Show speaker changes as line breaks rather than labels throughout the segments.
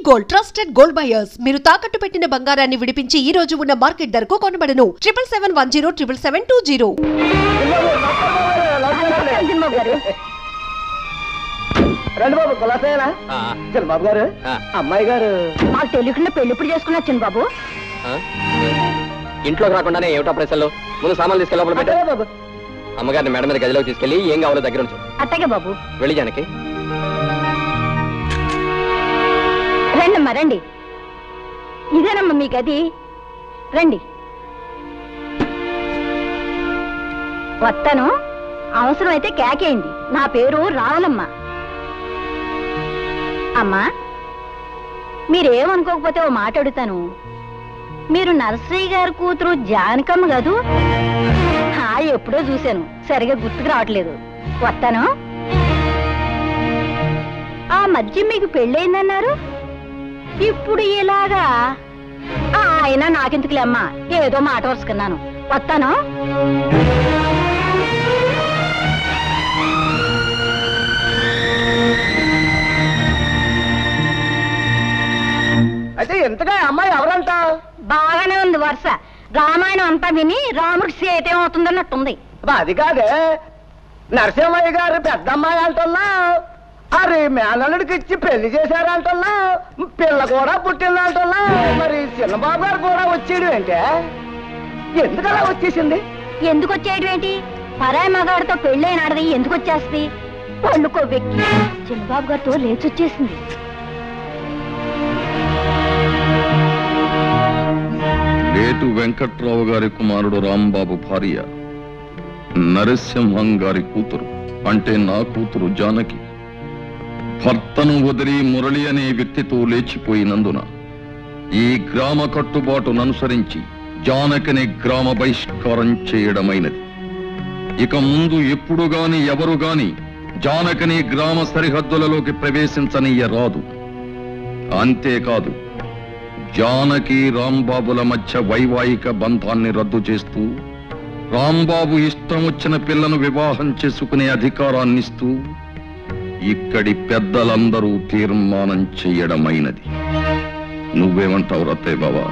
Gold trusted gold buyers మీరు తాకట్టు పెట్టిన బంగారాన్ని విడిపించి ఈ రోజు ఉన్న మార్కెట్ ధరకు కొనబడను 77107720.
రండి బాబు కులాసేనా చిన్నబాబు గారు అమ్మాయి గారు
మాకు తెలియకుండా పెళ్లి ఇప్పుడు చేసుకున్నారు చిన్నబాబు.
ఇంట్లోకి రాకుండానే ఏమిటా ప్రశ్నలు ముందు సామాన్లు తీసుకెళ్ళి లోపల పెట్టా
బాబు
అమ్మగారిని మేడం మీద గదిలోకి తీసుకెళ్ళి ఏం కావాలో దగ్గర ఉంచు.
అట్టగే బాబు.
వెళ్ళి జానకి.
రండమ్మా రండి, ఇదేనమ్మా మీ గది, రండి. వస్తాను, అవసరమైతే కేకేయండి. నా పేరు రావులమ్మ. అమ్మా మీరేమనుకోకపోతే ఓ మాట అడుగుతాను. మీరు నర్సయ్య గారి కూతురు జానకమ్మ కాదు? ఎప్పుడో చూశాను, సరిగా గుర్తుకు రావట్లేదు. వస్తాను. ఆ మధ్య మీకు పెళ్ళయిందన్నారు, ఇప్పుడు ఇలాగా? అయినా నాకెందుకులేమ్మా, ఏదో మాట వరుసుకున్నాను. వస్తాను.
అయితే ఎంతగా అమ్మాయి ఎవరంట?
బాగానే ఉంది వరుస. రామాయణం అంతా విని రాముడికి సేతేమవుతుందన్నట్టుంది.
అది కాదే, నరసింహయ్య గారు పెద్దమ్మాయి అంటున్నా, అరే మేనల్లుడికి ఇచ్చి పెళ్లి చేశారంటున్నా, పిల్ల కూడా పుట్టిందంటున్నా, మరి చిన్నబాబు గారు కూడా వచ్చేయడం ఏంటే? ఎందుకలా వచ్చేసింది?
ఎందుకు వచ్చేయడం ఏంటి? పరాయి మగాడితో పెళ్ళైనాడది ఎందుకు వచ్చేస్తుంది? పళ్ళుకో వెక్కి చిన్నబాబు గారితో లేచొచ్చేసింది.
లేటు వెంకట్రావు గారి కుమారుడు రాంబాబు భార్య నరసింహం గారి కూతురు, అంటే నా కూతురు జానకి భర్తను వదిలి మురళి అనే వ్యక్తితో లేచిపోయినందున ఈ గ్రామ కట్టుబాటును అనుసరించి జానకిని గ్రామ బహిష్కారం చేయడమైనది. ఇక ముందు ఎప్పుడు గాని ఎవరు గాని జానకిని గ్రామ సరిహద్దులలోకి ప్రవేశించనీయరాదు. అంతేకాదు, జానకి రాంబాబుల మధ్య వైవాహిక బంధాన్ని రద్దు చేస్తూ రాంబాబు ఇష్టం వచ్చిన పిల్లను వివాహం చేసుకునే అధికారాన్నిస్తూ ఇక్కడి పెద్దలందరూ తీర్మానం చెయ్యడమైనది. నువ్వేమంటావు రత్తయ్య బావా?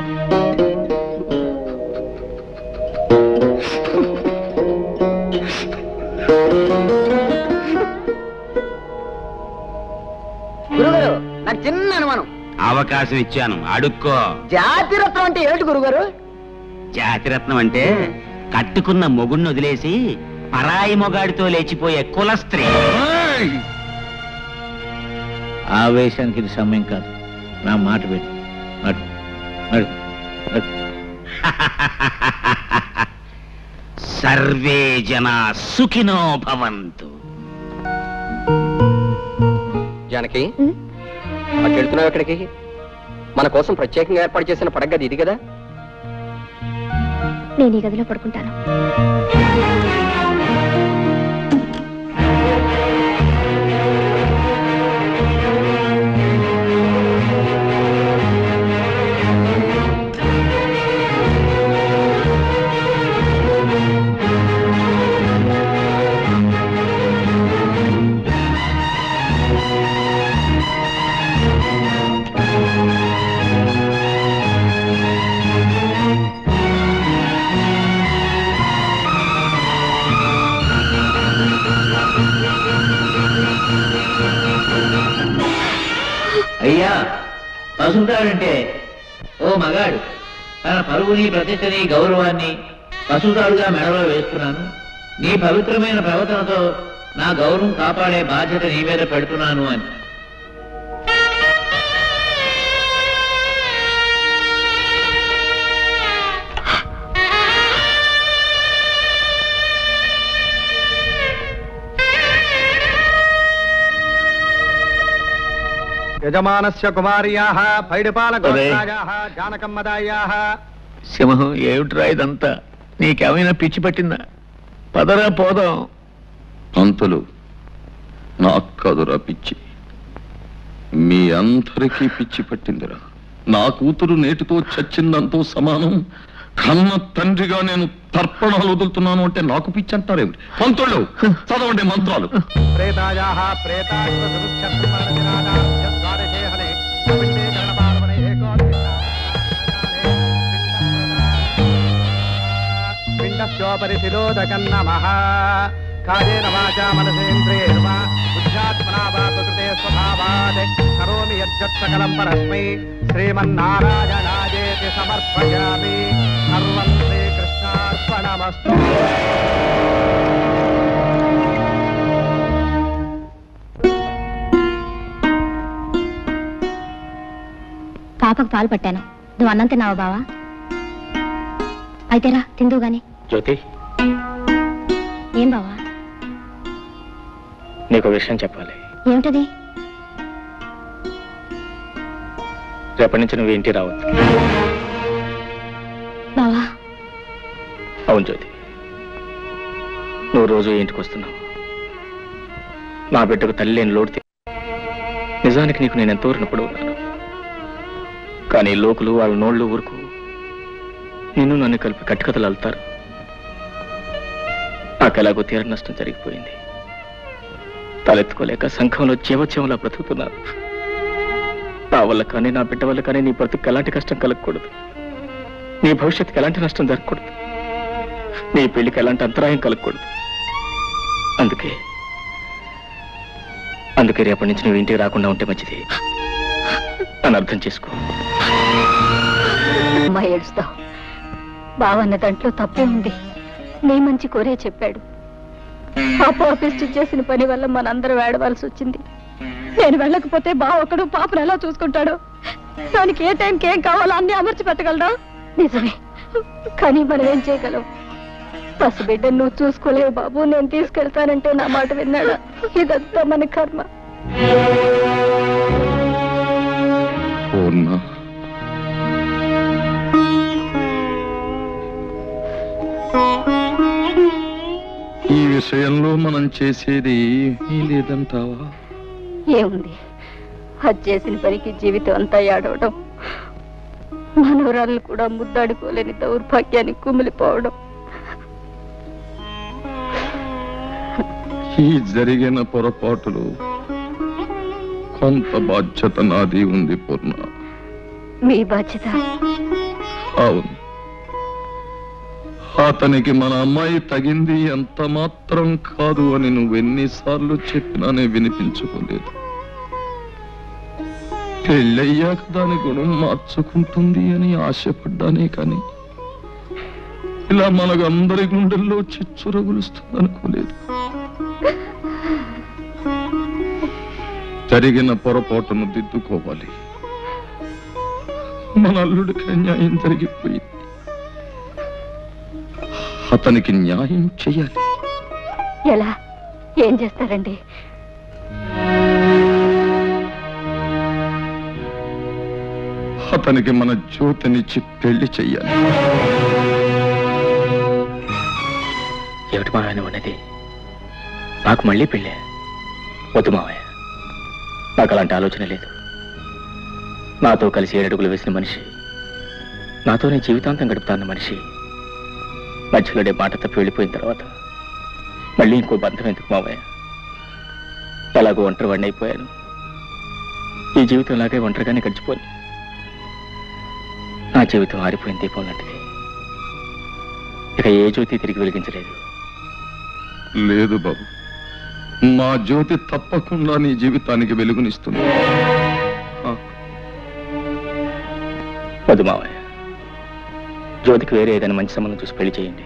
గురుగారు నాకు చిన్న అనుమానం.
అవకాశం ఇచ్చాను, అడుక్కో.
జాతిరత్నం అంటే ఏమిటి గురుగారు?
జాతిరత్నం అంటే కట్టుకున్న మొగుణ్ణి వదిలేసి పరాయి మొగాడితో లేచిపోయే కులస్త్రీ.
ఆవేశానికి ఇది సమయం కాదు, నా మాట పెట్టు.
సర్వే జనా సుఖినో భవంతు.
జానకి, అటు వెళ్తున్నావు ఎక్కడికి? మన కోసం ప్రత్యేకంగా ఏర్పాటు చేసిన పడగది ఇది కదా?
నేను ఈ గదిలో పడుకుంటాను.
అయ్యా, పసుతాడంటే ఓ మగాడు తన పరువుని, ప్రతిష్టని, గౌరవాన్ని పసుతాడుగా మెడలో వేస్తున్నాను. నీ పవిత్రమైన ప్రవర్తనతో నా గౌరవం కాపాడే బాధ్యత నీ మీద పెడుతున్నాను అని.
యజమానస్య కుమార్యాః పైడిపాలగోత్రాయాః జానకమ్మదాయాః.
సింహం, ఏమిట్రా ఇదంతా? నీకేమైనా పిచ్చి పట్టిందా? పదరా పోదాం.
అంతులు నాకు కాదురా పిచ్చి, మీ అందరికీ పిచ్చి పట్టిందిరా. నా కూతురు నేటితో చచ్చిందంతో సమానం. కన్న తండ్రిగా నేను తర్పణాలు వదులుతున్నాను అంటే నాకు పిచ్చి అంటారేమిటి? పంతుళ్ళు చదవండి మంత్రాలు.
ప్రేతాయాః ప్రేతాశ్వ పరిశిలోదకం నమః. కాయేన వాచా మనసేంద్రియేణ బుద్ధ్యాత్మనా వా ప్రకృతే స్వభావాత్ కరోమి యజ్జత్ సకలం పరస్మై శ్రీమన్నారాయణాయేతి సమర్పయామి. సర్వం శ్రీకృష్ణార్పణమస్తు.
పాపకు పాలు పట్టాను. నువ్వు అన్నం తిన్నావా బావా? అయితేరా తిందువు గాని.
జ్యోతి,
ఏం బావా?
నీకు విషయం చెప్పాలి.
ఏమిటది?
రేపటి నుంచి నువ్వు ఇంటికి రావద్దు.
బావా?
అవును జ్యోతి, నువ్వు రోజు ఇంటికి వస్తున్నావు. నా బిడ్డకు తల్లి లేని లోటు నిజానికి నీకు నేను ఎంతో రుణపడి ఉన్నాను. కానీ లోకులు వాళ్ళ నోళ్ళు ఊరుకు నిన్ను నన్ను కలిపి కట్టుకథలు అల్లుతారు. నాకు ఎలాగో తీర నష్టం జరిగిపోయింది. తలెత్తుకోలేక సంఘంలో చేవచేవలా బ్రతుకుతున్నాను. నా వల్ల కానీ నా బిడ్డ వల్ల కానీ నీ బ్రతుకు ఎలాంటి కష్టం కలగకూడదు. నీ భవిష్యత్తుకి ఎలాంటి నష్టం జరగకూడదు. నీ పెళ్లికి ఎలాంటి అంతరాయం కలగకూడదు. అందుకే రేపటి నుంచి నువ్వు ఇంటికి రాకుండా ఉంటే మంచిది అని అర్థం చేసుకో.
అమ్మా ఏడుస్తావు. బావన్న దాంట్లో తప్పే ఉంది. నీ మంచి కోరే చెప్పాడు. పాపిష్టి చేసిన పని వల్ల మనందరూ వేడవలసి వచ్చింది. నేను వెళ్ళకపోతే బావ ఒకడు పాపను ఎలా చూసుకుంటాడు? దానికి ఏ టైంకి ఏం కావాలో అన్ని అమర్చి పెట్టగలరా? నిజమే, కానీ మనం ఏం చేయగలం? పసిబిడ్డ నువ్వు చూసుకోలేవు బాబు. నేను తీసుకెళ్తానంటే నా మాట విన్నాడా? ఇదంతా మన కర్మ.
ఈ విషయంలో మనం చేసేది లేదంటావా?
ఏముంది, అది చేసిన పనికి జీవితం అంతా ఏడవడం, మనవరాళ్ళు కూడా ముద్దాడుకోలేని దౌర్భాగ్యాన్ని కుమిలిపోవడం.
ఈ జరిగిన పొరపాటులు కొంత బాధ్యత నాది ఉంది పూర్ణ.
మీ బాధ్యత?
అవును. అతనికి మన అమ్మాయి తగింది ఎంత మాత్రం కాదు అని నువ్వెన్నిసార్లు చెప్పినానే వినిపించుకోలేదు. పెళ్ళయ్యాక దాని గుణం మార్చుకుంటుంది అని ఆశపడ్డానే కానీ ఇలా మనకందరి గుండెల్లో చిచ్చు రగులుస్తుంది అనుకోలేదు. జరిగిన పొరపాటును దిద్దుకోవాలి. మన అల్లుడికి న్యాయం జరిగిపోయింది. అతనికి న్యాయం చెయ్యాలి.
ఎలా? ఏం చేస్తారండి?
అతనికి మన జ్యోతినిచ్చి పెళ్లి చెయ్యాలి.
ఏమిటి మావయ్య ఉన్నది? నాకు మళ్ళీ పెళ్ళే? వద్దు మావయ్య, నాకు అలాంటి ఆలోచన లేదు. నాతో కలిసి 7 అడుగులు వేసిన మనిషి, నాతోనే జీవితాంతం గడుపుతాన్న మనిషి మధ్యలోనే మాట తప్పి వెళ్ళిపోయిన తర్వాత మళ్ళీ ఇంకో బంధం ఎందుకు మావయ్య? ఎలాగో ఒంటరి వాడిని అయిపోయాను. ఈ జీవితం లాగే ఒంటరిగానే గడిచిపోయి నా జీవితం ఆరిపోయిన దీపం లాంటిది. ఇక ఏ జ్యోతి తిరిగి వెలిగించలేదు.
లేదు బాబు, మా జ్యోతి తప్పకుండా నీ జీవితానికి వెలుగునిస్తుంది.
వద్దు మావయ్య, జ్యోతికి వేరే ఏదైనా మంచి సంబంధం చూసి పెళ్లి చేయండి.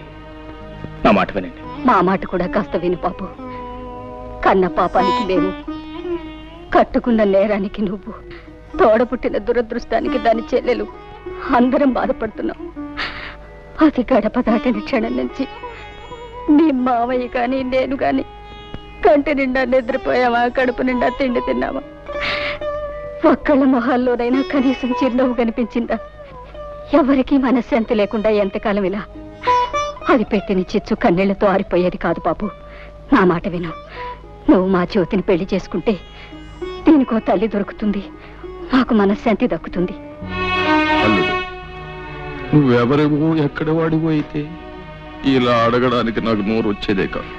నా మాట వినండి.
మా మాట కూడా కాస్త విను పాపు. కన్న పాపానికి మేము, కట్టుకున్న నేరానికి నువ్వు, తోడపుట్టిన దురదృష్టానికి దాని చెల్లెలు అందరం బాధపడుతున్నాం. అది గడప దాటిన క్షణం నుంచి నీ మావయ్య కానీ నేను కానీ కంటి నిండా నిద్రపోయామా, కడుపు నిండా తిండి తిన్నామా? ఒక్కళ్ళ మొహాల్లోనైనా కనీసం చిరునవ్వు కనిపించిందా? ఎవరికీ మనశ్శాంతి లేకుండా ఎంతకాలం ఇలా? అది పెట్టిన చిచ్చు కన్నీళ్లతో ఆరిపోయేది కాదు బాబు. నా మాట విను. నువ్వు మా జ్యోతిని పెళ్లి చేసుకుంటే దీనికో తల్లి దొరుకుతుంది, మాకు మనశ్శాంతి దక్కుతుంది.
అల్లుడు, నువ్వెవరివో ఎక్కడ వాడివో అయితే ఇలా అడగడానికి నాకు నోరు వచ్చేదే కాదు.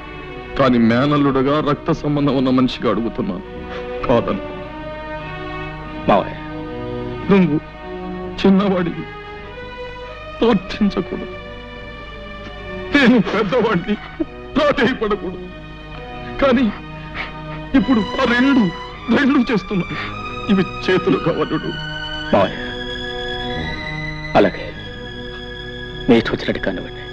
కానీ మేనల్లుడుగా రక్త సంబంధం ఉన్న మనిషిగా అడుగుతున్నాను. కాదను.
మావయ్య,
నువ్వు చిన్నవాడివి, ప్రార్థించకూడదు. నేను పెద్దవాడిని, రాజీ పడకూడదు. కానీ ఇప్పుడు ఆ రెండు చేస్తున్నాను. ఇవి చేతులు కావలుడు.
మావయ్య, అలాగే మీ ఇష్టం వచ్చినట్టు కానివ్వండి.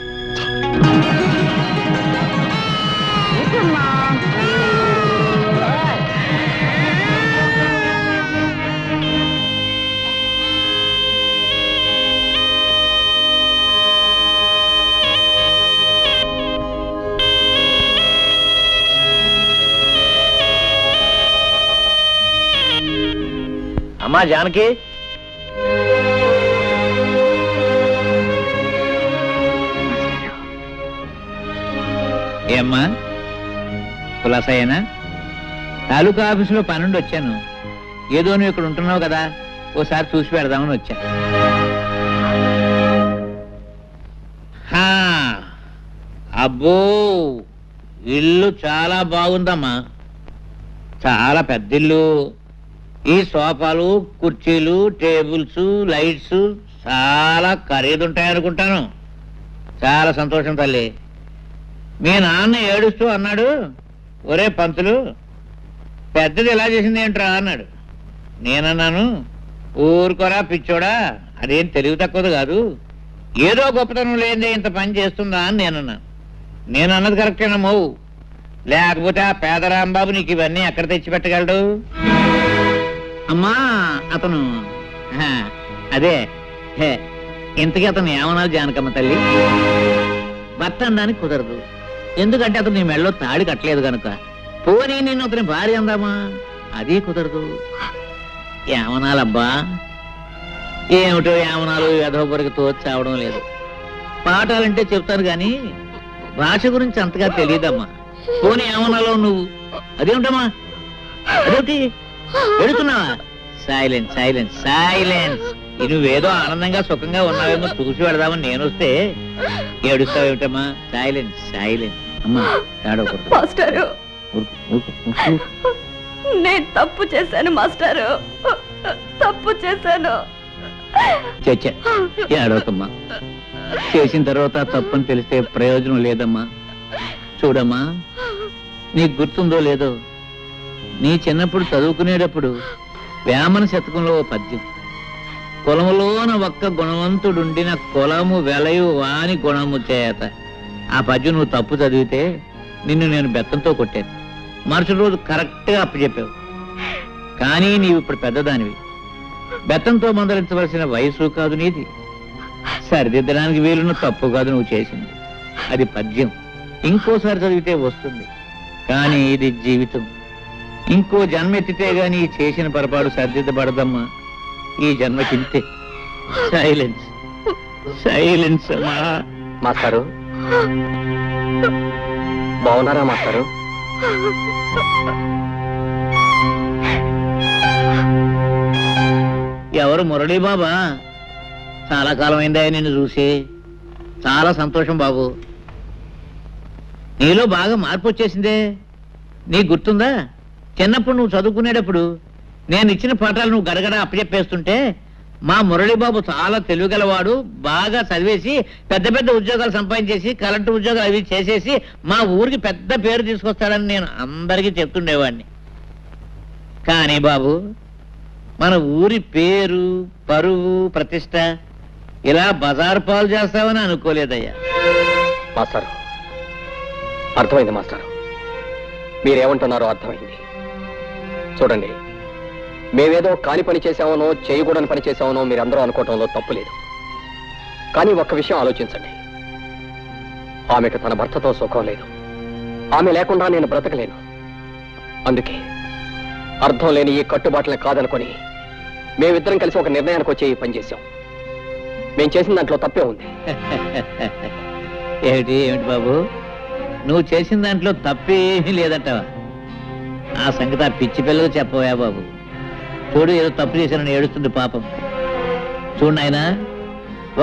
అమ్మా జానకి, ఏమ్మా కులాసయ్యనా? తాలూకా ఆఫీసులో పనుండి వచ్చాను. ఏదో నువ్వు ఇక్కడ ఉంటున్నావు కదా, ఓసారి చూసి పెడదామని వచ్చా. అబ్బో, ఇల్లు చాలా బాగుందమ్మా, చాలా పెద్ద ఇల్లు. ఈ సోఫాలు, కుర్చీలు, టేబుల్స్, లైట్స్ చాలా ఖరీదుంటాయనుకుంటాను. చాలా సంతోషం తల్లి. మీ నాన్న ఏడుస్తూ అన్నాడు, ఒరే పంతులు, పెద్దది ఎలా చేసింది ఏంట్రా అన్నాడు. నేనన్నాను, ఊరుకోరా పిచ్చోడా, అదేం తెలివి తక్కువది కాదు, ఏదో గొప్పతనం లేదే ఇంత పని చేస్తుందా అని నేనన్నాను. నేనన్నది కరెక్టేనమ్మో, లేకపోతే ఆ పేదరాంబాబు నీకు ఇవన్నీ ఎక్కడ తెచ్చి పెట్టగలడు? అమ్మా అతను అదే ఇంతకీ అతను ఏమన్నారు జానకమ్మ తల్లి? భర్త అనడానికి కుదరదు, ఎందుకంటే అతను నీ మెళ్ళలో తాడి కట్టలేదు కనుక. పోనీ నేను అతని భార్య అందామా, అది కుదరదు. ఏమనాలబ్బా? ఏమిటో ఏమనాలు యథోపరికి తోచావడం లేదు. పాఠాలంటే చెప్తాను గాని భాష గురించి అంతగా తెలియదమ్మా. పోనీ ఏమనాలో నువ్వు? అదేమిటమ్మా, అదేమిటి ఎడుతున్నావా? Silence silence silence. నువ్వేదో ఆనందంగా సుఖంగా ఉన్నావేమో చూసి పెడదామని నేను వస్తే ఏడుస్తావేమిటమ్మా? Silence silence. అమ్మా ఏడవకూడదు.
మాస్టారు, నేను తప్పు చేశాను మాస్టారు, తప్పు చేశాను.
చచ్చా, ఏడవకమ్మా. చేసిన తర్వాత తప్పని తెలిస్తే ప్రయోజనం లేదమ్మా. చూడమ్మా, నీకు గుర్తుందో లేదో, నీ చిన్నప్పుడు చదువుకునేటప్పుడు వేమన శతకంలో ఓ పద్యం, కులములోన ఒక్క గుణవంతుడుండిన కులము వెలయు వాని గుణము చేత. ఆ పద్యం నువ్వు తప్పు చదివితే నిన్ను నేను బెత్తంతో కొట్టాను. మరుసటి రోజు కరెక్ట్గా అప్పచెప్పావు. కానీ నీవు ఇప్పుడు పెద్దదానివి, బెత్తంతో మందలించవలసిన వయసు కాదు నీది. సరిదిద్దడానికి వీలున్న తప్పు కాదు నువ్వు చేసింది. అది పద్యం, ఇంకోసారి చదివితే వస్తుంది. కానీ ఇది జీవితం. ఇంకో జన్మ ఎత్తితే గాని చేసిన పొరపాటు సరిదిద్దబడదమ్మా. ఈ జన్మకింతే. Silence silence. అమ్మా
మాస్టారు బాగున్నారా మాస్టారు?
ఎవరు? మురళీ బాబా? చాలా కాలం అయిందా నిన్ను చూసి. చాలా సంతోషం బాబు. నీలో బాగా మార్పు వచ్చేసిందే. నీకు గుర్తుందా, చిన్నప్పుడు నువ్వు చదువుకునేటప్పుడు నేను ఇచ్చిన పాఠాలు నువ్వు గడగడ అప్పచెప్పేస్తుంటే మా మురళీబాబు చాలా తెలివిగలవాడు, బాగా చదివేసి పెద్ద పెద్ద ఉద్యోగాలు సంపాదించేసి కలెక్టర్ ఉద్యోగాలు అవి చేసేసి మా ఊరికి పెద్ద పేరు తీసుకొస్తాడని నేను అందరికీ చెప్తుండేవాడిని. కానీ బాబు, మన ఊరి పేరు, పరువు, ప్రతిష్ట ఇలా బజారు పాలు చేస్తావని అనుకోలేదయ్యా.
మాస్టారు అర్థమైంది మాస్టారు, మీరేమంటున్నారో అర్థమైంది. చూడండి, మేమేదో కాని పని చేశామనో చేయకూడని పని చేశామనో మీరందరూ అనుకోవటంలో తప్పు లేదు. కానీ ఒక్క విషయం ఆలోచించండి, ఆమెకు తన భర్తతో సుఖం లేదు. ఆమె లేకుండా నేను బ్రతకలేను. అందుకే అర్థం లేని ఈ కట్టుబాట్లని కాదనుకొని మేమిద్దరం కలిసి ఒక నిర్ణయానికి వచ్చి ఈ పని చేశాం. మేం చేసిన దాంట్లో తప్పే ఉంది.
ఏమిటి ఏమిటి బాబు, నువ్వు చేసిన దాంట్లో తప్పేమీ లేదంటావా? ఆ సంగతి ఆ పిచ్చి పిల్లలు చెప్పవా బాబు? చూడు, ఏదో తప్పు చేశానని ఏడుస్తుంది పాపం. చూడు నాయనా,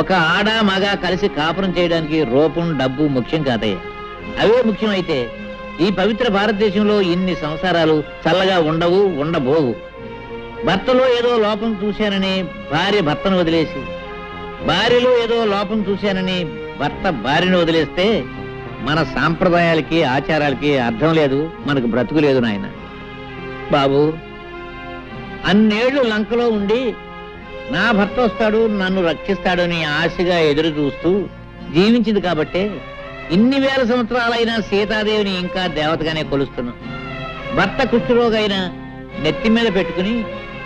ఒక ఆడ మగ కలిసి కాపురం చేయడానికి రూపం, డబ్బు ముఖ్యం కాదయ్యా. అవే ముఖ్యం అయితే ఈ పవిత్ర భారతదేశంలో ఇన్ని సంసారాలు చల్లగా ఉండవు, ఉండబోవు. భర్తలో ఏదో లోపం చూశానని భార్య భర్తను వదిలేసి, భార్యలో ఏదో లోపం చూశానని భర్త భార్యను వదిలేస్తే మన సాంప్రదాయాలకి ఆచారాలకి అర్థం లేదు, మనకు బ్రతుకు లేదు నాయన. బాబు, అన్నేళ్లు లంకలో ఉండి నా భర్త వస్తాడు నన్ను రక్షిస్తాడని ఆశగా ఎదురు చూస్తూ జీవించింది కాబట్టే ఇన్ని వేల సంవత్సరాలైనా సీతాదేవిని ఇంకా దేవతగానే కొలుస్తున్నాం. భర్త కుష్ఠరోగైనా నెత్తి మీద పెట్టుకుని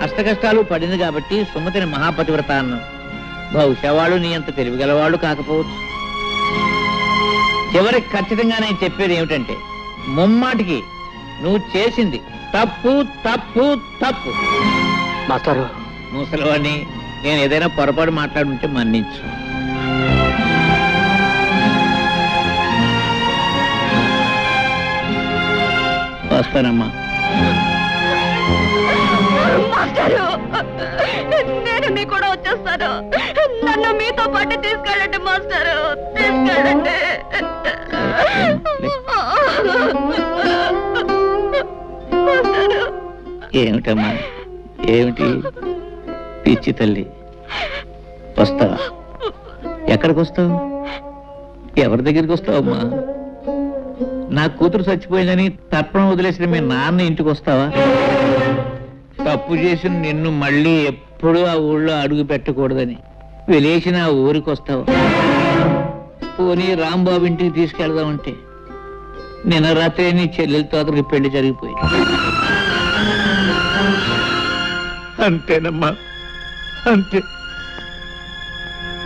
అష్టకష్టాలు పడింది కాబట్టి సుమతిని మహాపతివ్రత అన్నాం. బహుశా వాళ్ళు నీ అంత తెలివిగలవాళ్ళు కాకపోవచ్చు. చివరికి ఖచ్చితంగా నేను చెప్పేది ఏమిటంటే, ముమ్మాటికి నువ్వు చేసింది తప్పు తప్పు తప్పు.
మాస్టారు,
ముసలివాడిని నేను ఏదైనా పొరపాటు మాట్లాడుంటే మన్నించు. వస్తానమ్మా.
మాస్టారు, నేను మీ కూడా వచ్చేస్తాను. నన్ను మీతో పాటు తీసుకెళ్ళండి మాస్టారు, తీసుకెళ్ళండి.
ఏమిటమ్మా, ఏమిటి పిచ్చి తల్లి? వస్తావా? ఎక్కడికి వస్తావు? ఎవరి దగ్గరికి వస్తావమ్మా? నా కూతురు చచ్చిపోయిందని తర్పణం వదిలేసిన మీ నాన్న ఇంటికి వస్తావా? తప్పు చేసిన నిన్ను మళ్ళీ ఎప్పుడూ ఆ ఊళ్ళో అడుగు పెట్టకూడదని వెలేసిన ఆ ఊరికి వస్తావా? పోనీ రాంబాబు ఇంటికి తీసుకెళ్దామంటే నిన్న రాత్రి నీ చెల్లెలతో అతనికి పెళ్లి జరిగిపోయింది. అంతేనమ్మా, అంతే.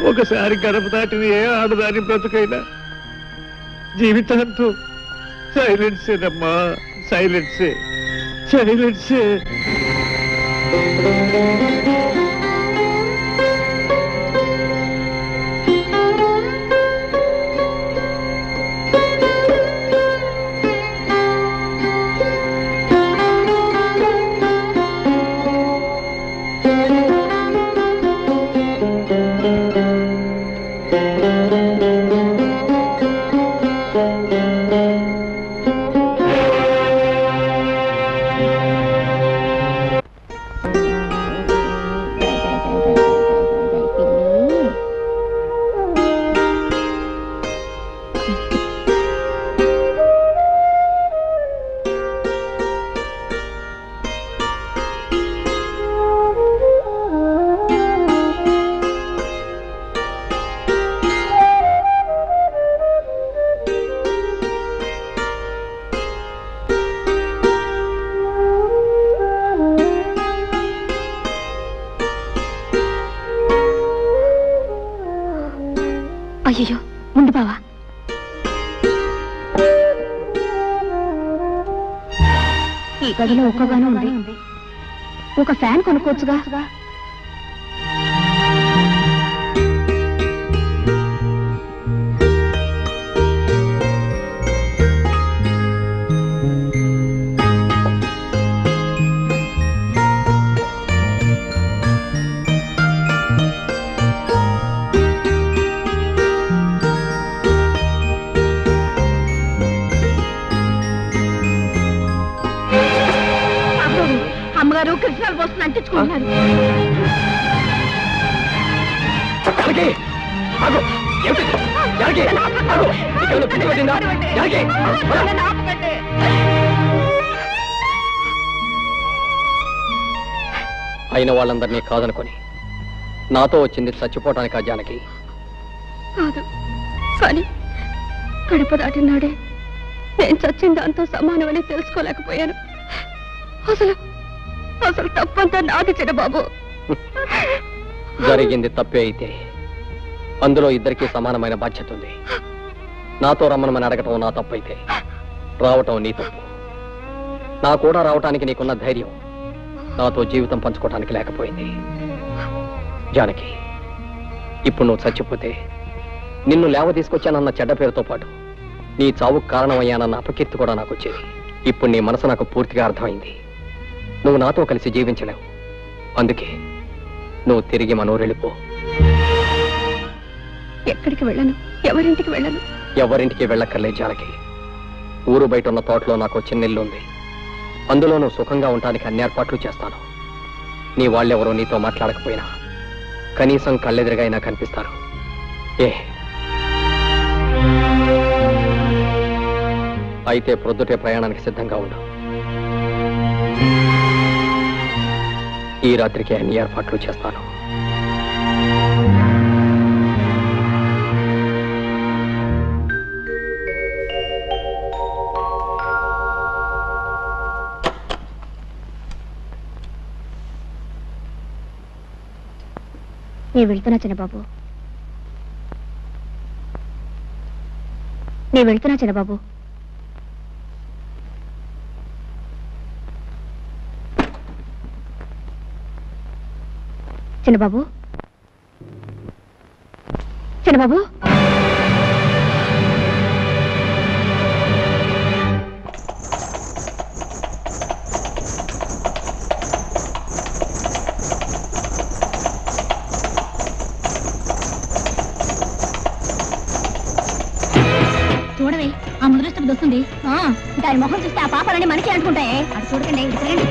ఒకసారి గడప దాటిన ఏ ఆడదాని బ్రతుకైనా జీవితాంతో సైలెన్సేనమ్మా, సైలెన్సే, సైలెన్సే.
అయ్యో, ఉండు బావా. ఈ గదిలో ఒక్కగానే ఉంది, ఒక ఫ్యాన్ కొనుక్కోవచ్చుగా. అమ్మగారు కృష్ణాలు పోస్తున్న అంటించుకుంటున్నారు.
అయిన వాళ్ళందరినీ కాదనుకొని నాతో వచ్చింది చచ్చిపోవటానికి ఆ జానకి
కాదు. కానీ కడుపు దాటినాడే నేను చచ్చిన దాంతో సమానమని తెలుసుకోలేకపోయాను. అసలు అసలు తప్పంతా నాది చిన్నబాబు.
జరిగింది తప్పే అయితే అందులో ఇద్దరికీ సమానమైన బాధ్యత ఉంది. నాతో రమ్మనమని అడగటం నా తప్పైతే రావటం నీ తప్పు. నా కూడా రావటానికి నీకున్న ధైర్యం నాతో జీవితం పంచుకోవటానికి లేకపోయింది. జానకి, ఇప్పుడు నువ్వు చచ్చిపోతే నిన్ను లేవ తీసుకొచ్చానన్న చెడ్డ పేరుతో పాటు నీ చావుకు కారణమయ్యానన్న అపకీర్తి కూడా నాకు వచ్చేది. ఇప్పుడు నీ మనసు నాకు పూర్తిగా అర్థమైంది. నువ్వు నాతో కలిసి జీవించలేవు. అందుకే నువ్వు తిరిగి మనూరు వెళ్ళిపో.
ఎక్కడికి వెళ్ళను, ఎవరింటికి వెళ్ళను.
ఎవరింటికి వెళ్ళక్కర్లే జానకి. ఊరు బయట ఉన్న తోటలో నాకు చిన్న ఇల్లు ఉంది. అందులో నువ్వు సుఖంగా ఉండటానికి అన్ని ఏర్పాట్లు చేస్తాను. నీ వాళ్ళెవరో నీతో మాట్లాడకపోయినా కనీసం కళ్ళెదురుగా అయినా కనిపిస్తారు. అయితే ప్రొద్దుటే ప్రయాణానికి సిద్ధంగా ఉండు. ఈ రాత్రికి అన్ని ఏర్పాట్లు చేస్తాను.
నేను వెళ్తున్నా చిన్నబాబు. నేను వెళ్తున్నా చిన్నబాబు. చిన్నబాబు, చిన్నబాబు, చూడవే ఆ ముద్రష్టం వస్తుంది. దాని మొహం చూస్తే ఆ పాపాలన్నీ మనకి అంటుకుంటాయే. అటు చూడకండి, ఇటు తిరగండి.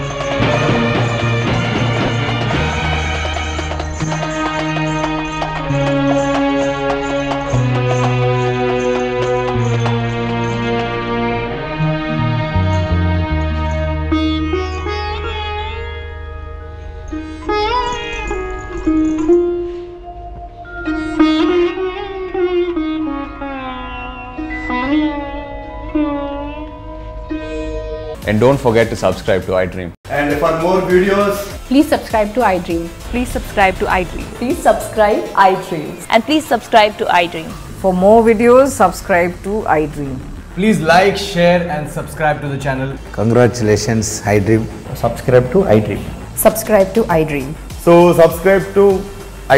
And don't forget to subscribe to iDream.
And for more videos,
please subscribe to iDream.
Please subscribe to iDream.
Please subscribe iDream.
And please subscribe to iDream.
For more videos, subscribe to iDream.
please like, share and subscribe to the channel.
Congratulations, iDream.
Subscribe to iDream.
Subscribe to iDream.
So subscribe to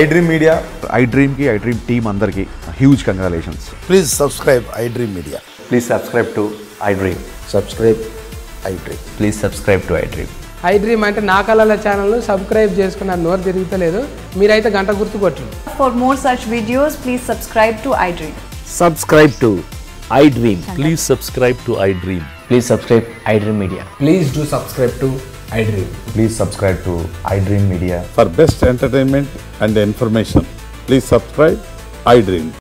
iDream Media. iDream ki iDream team andarki huge congratulations.
Please subscribe iDream Media.
Please subscribe to iDream.
Subscribe iDream.
Please subscribe to iDream.
iDream అంటే నా కళల channel subscribe చేసుకున్న నోరు తిరుగుతలేదు. మీరైతే గంట గుర్తు కొట్టండి.
For more such videos, please subscribe to iDream.
Subscribe to iDream.
Please subscribe to iDream.
Please subscribe iDream Media.
Please do subscribe to iDream.
Please subscribe to iDream Media.
For best entertainment and information, please subscribe iDream.